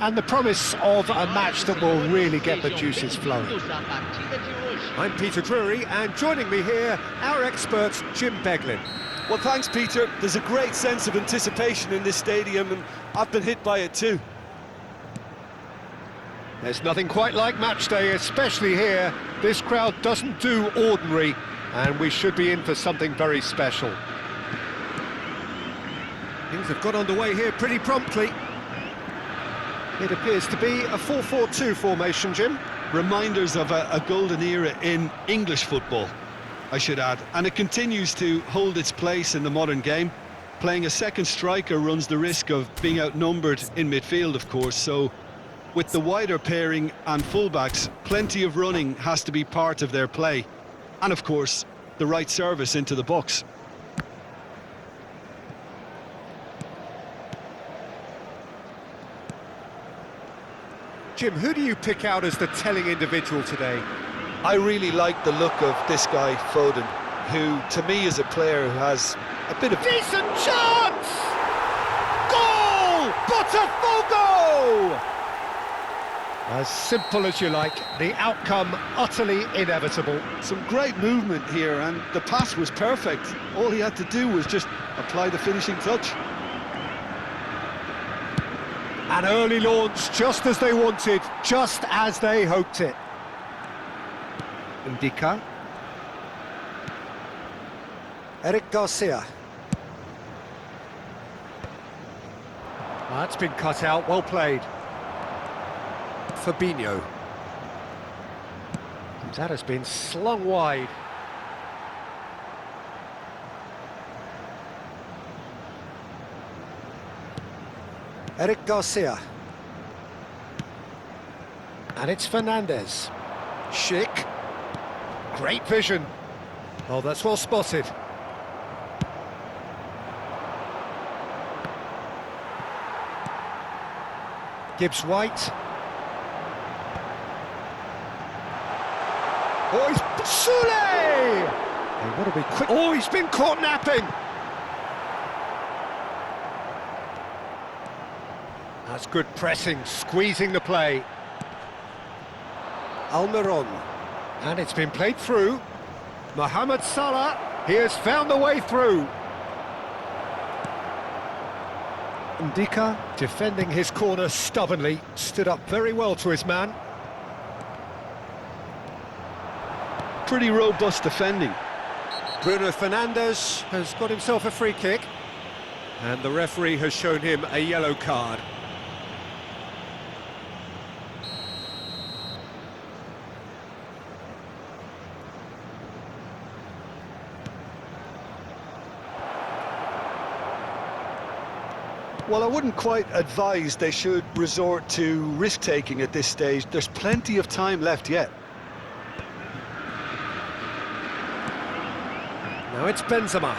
and the promise of a match that will really get the juices flowing. I'm Peter Drury, and joining me here, our expert Jim Beglin. Well, thanks, Peter. There's a great sense of anticipation in this stadium, and I've been hit by it too. There's nothing quite like match day, especially here. This crowd doesn't do ordinary, and we should be in for something very special. Things have got underway here pretty promptly. It appears to be a 4-4-2 formation, Jim. Reminders of a golden era in English football, I should add. And it continues to hold its place in the modern game. Playing a second striker runs the risk of being outnumbered in midfield, of course, so with the wider pairing and fullbacks, plenty of running has to be part of their play. And of course, the right service into the box. Jim, who do you pick out as the telling individual today? I really like the look of this guy, Foden, who to me is a player who has a bit of... Decent chance! Goal! Botafogo! As simple as you like, the outcome utterly inevitable. Some great movement here, and the pass was perfect. All he had to do was just apply the finishing touch. An early launch, just as they wanted, just as they hoped it. Indica. Eric Garcia. That's been cut out, well played. Fabinho. And that has been slung wide. Eric Garcia. And it's Fernandez. Schick. Great vision. Oh, that's well spotted. Gibbs-White. Oh, he's... Soule! They want to be quick. Oh, he's been caught napping! That's good pressing, squeezing the play. Almiron. And it's been played through. Mohamed Salah, he has found the way through. Ndika, defending his corner stubbornly, stood up very well to his man. Pretty robust defending. Bruno Fernandes has got himself a free kick. And the referee has shown him a yellow card. Well, I wouldn't quite advise they should resort to risk-taking at this stage. There's plenty of time left yet. Now it's Benzema.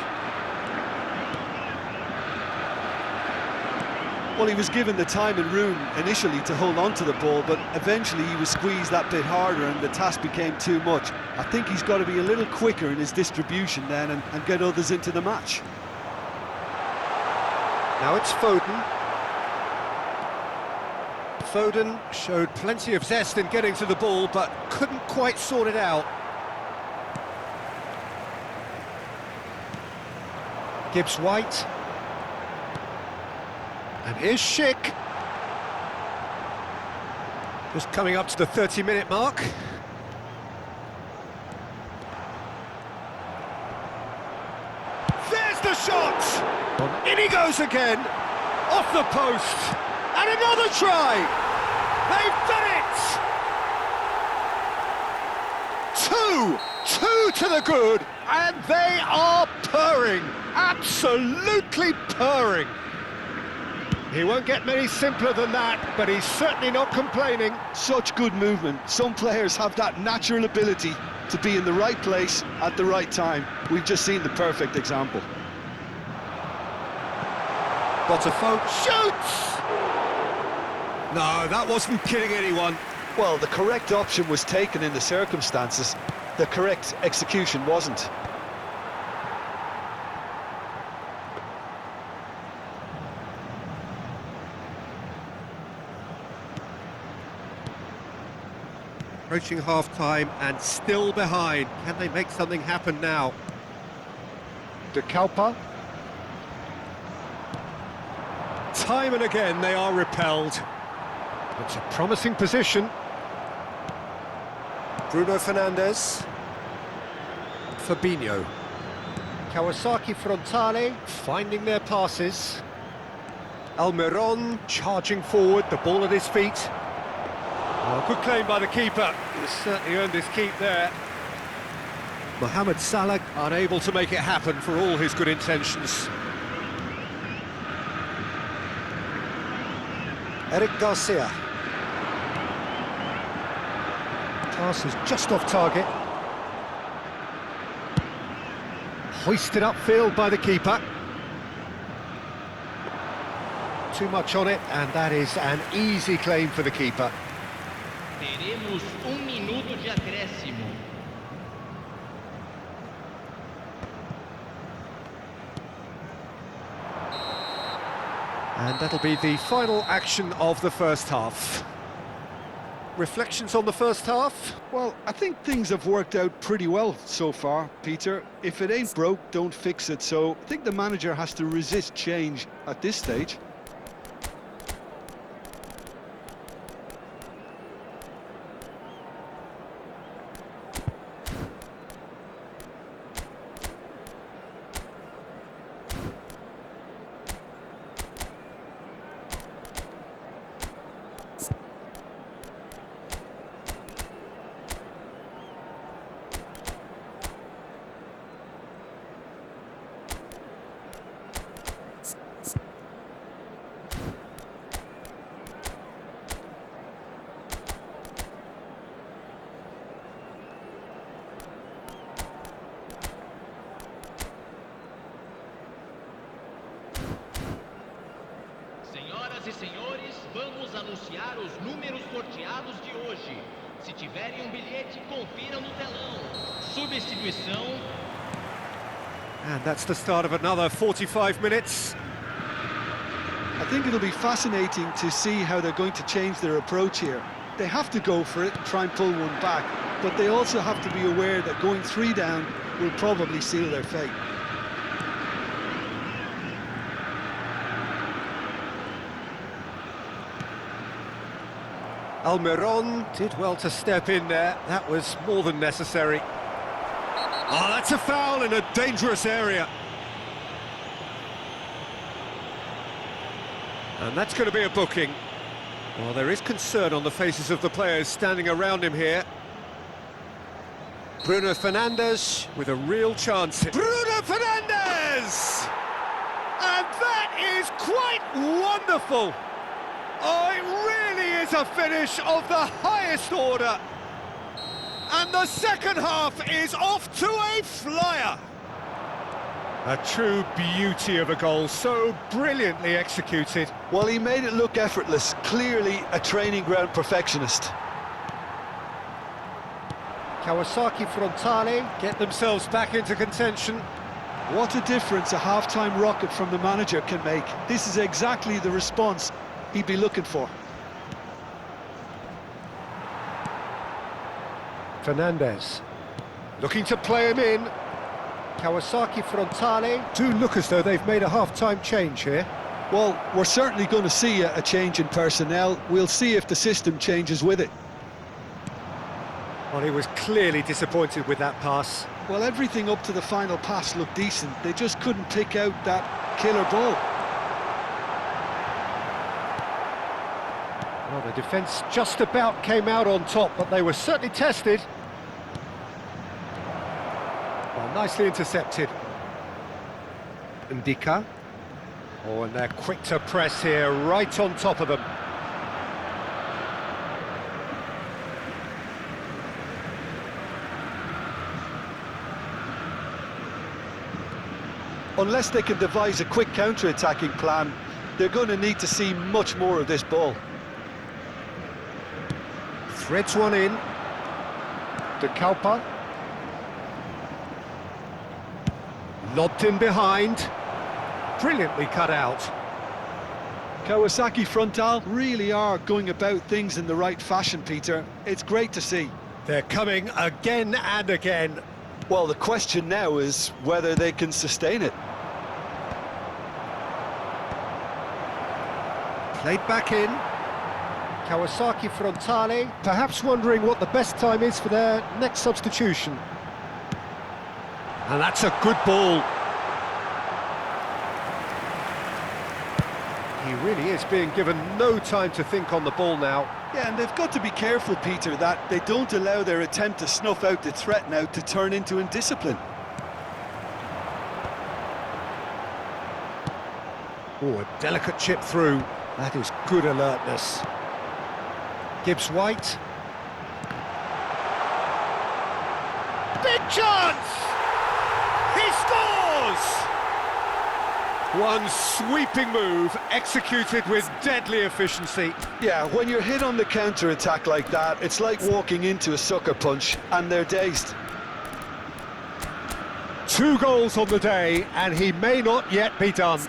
Well, he was given the time and room initially to hold on to the ball, but eventually he was squeezed that bit harder and the task became too much. I think he's got to be a little quicker in his distribution then and get others into the match. Now it's Foden. Foden showed plenty of zest in getting to the ball, but couldn't quite sort it out. Gibbs-White. And here's Schick. Just coming up to the 30-minute mark. There's the shot! In he goes again, off the post, and another try! They've done it! Two to the good, and they are purring, absolutely purring. He won't get many simpler than that, but he's certainly not complaining. Such good movement. Some players have that natural ability to be in the right place at the right time. We've just seen the perfect example. Botafogo shoots! No, that wasn't kidding anyone. Well, the correct option was taken in the circumstances. The correct execution wasn't. Approaching half-time and still behind. Can they make something happen now? De Kalpa. Time and again they are repelled. It's a promising position. Bruno Fernandes. Fabinho. Kawasaki Frontale finding their passes. Almiron charging forward, the ball at his feet. Oh, good claim by the keeper. He's certainly earned his keep there. Mohamed Salah unable to make it happen for all his good intentions. Eric Garcia. Pass is just off target. Hoisted upfield by the keeper. Too much on it, and that is an easy claim for the keeper. Teremos minuto de acréscimo. And that'll be the final action of the first half. Reflections on the first half? Well, I think things have worked out pretty well so far, Peter. If it ain't broke, don't fix it. So I think the manager has to resist change at this stage. Senhoras e senhores, vamos anunciar os números sorteados de hoje. Se tiverem bilhete, confiram no telão. Substituição. And that's the start of another 45 minutes. I think it'll be fascinating to see how they're going to change their approach here. They have to go for it and try and pull one back, but they also have to be aware that going 3 down will probably seal their fate. Almiron did well to step in there. That was more than necessary. Oh, that's a foul in a dangerous area. And that's going to be a booking. Well, there is concern on the faces of the players standing around him here. Bruno Fernandes with a real chance. Bruno Fernandes! And that is quite wonderful. Oh, it really is a finish of the highest order. And the second half is off to a flyer. A true beauty of a goal, so brilliantly executed. Well, he made it look effortless, clearly a training ground perfectionist. Kawasaki Frontale get themselves back into contention. What a difference a half-time rocket from the manager can make. This is exactly the response he'd be looking for. Fernandes looking to play him in. Kawasaki Frontale do look as though they've made a half-time change here. Well, we're certainly going to see a change in personnel. We'll see if the system changes with it. Well, he was clearly disappointed with that pass. Well, everything up to the final pass looked decent. They just couldn't pick out that killer ball. Well, the defence just about came out on top, but they were certainly tested. Well, nicely intercepted. Ndika. Oh, and they're quick to press here, right on top of them. Unless they can devise a quick counter-attacking plan, they're going to need to see much more of this ball. Threads one in. De Kalpa. Lobbed in behind. Brilliantly cut out. Kawasaki Frontale really are going about things in the right fashion, Peter. It's great to see. They're coming again and again. Well, the question now is whether they can sustain it. Played back in. Kawasaki Frontale, perhaps wondering what the best time is for their next substitution. And that's a good ball. He really is being given no time to think on the ball now. Yeah, and they've got to be careful, Peter, that they don't allow their attempt to snuff out the threat now to turn into indiscipline. Oh, a delicate chip through. That is good alertness. Gibbs-White. Big chance! He scores! One sweeping move, executed with deadly efficiency. Yeah, when you're hit on the counter-attack like that, it's like walking into a sucker punch, and they're dazed. 2 goals on the day, and he may not yet be done.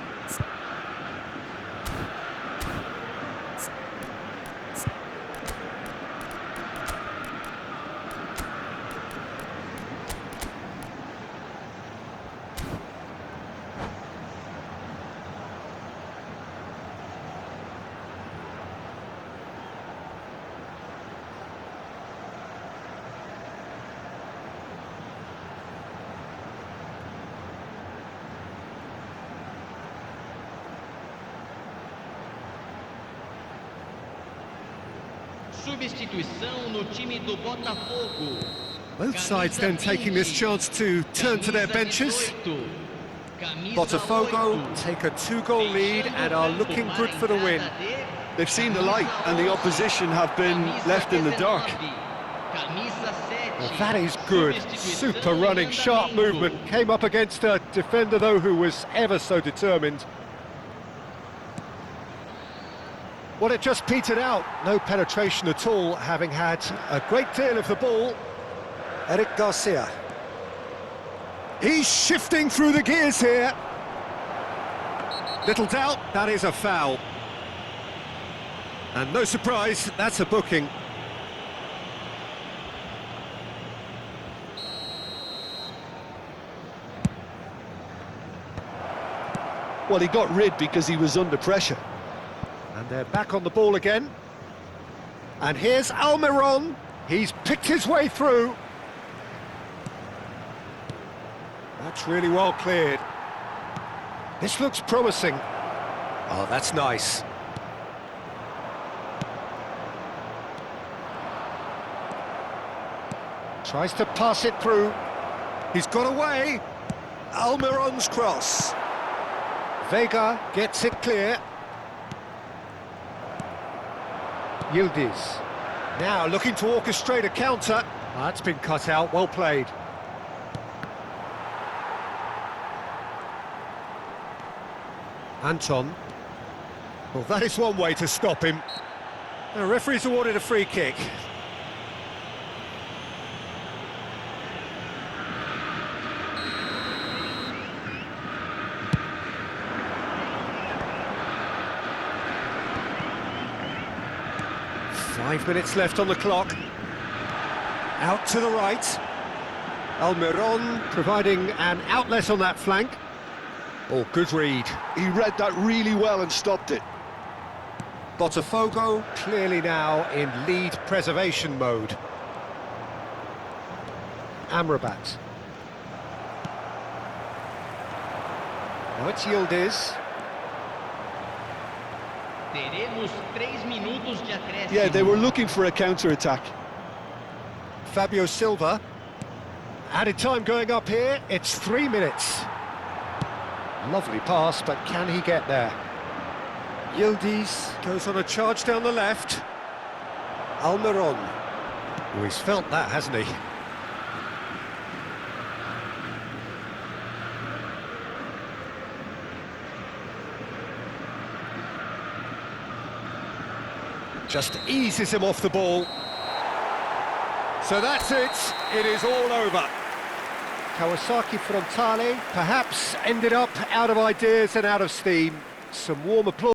Substituição no time do Botafogo. Both sides then taking this chance to turn to their benches. Botafogo take a 2-goal lead and are looking good for the win. They've seen the light, and the opposition have been left in the dark. Well, that is good. Super running, sharp movement. Came up against a defender, though, who was ever so determined. Well, it just petered out. No penetration at all, having had a great deal of the ball. Eric Garcia. He's shifting through the gears here. Little doubt, that is a foul. And no surprise, that's a booking. Well, he got rid because he was under pressure. And they're back on the ball again. And here's Almiron. He's picked his way through. That's really well cleared. This looks promising. Oh, that's nice. Tries to pass it through. He's got away. Almiron's cross. Vega gets it clear. Yildiz. Now looking to orchestrate a counter. That's been cut out, well played. Anton. Well, that is one way to stop him. The referee's awarded a free kick. Five minutes left on the clock. Out to the right. Almiron providing an outlet on that flank. Oh, good read. He read that really well and stopped it. Botafogo clearly now in lead preservation mode. Amrabat. Now it's Yildiz. Teremos 3 minutos de acréscimo. Yeah, they were looking for a counter-attack. Fabio Silva. Added time going up here, it's 3 minutes. Lovely pass, but can he get there? Yildiz goes on a charge down the left. Almiron. Oh, he's felt that, hasn't he? Just eases him off the ball. So that's it, it is all over. Kawasaki Frontale perhaps ended up out of ideas and out of steam. Some warm applause.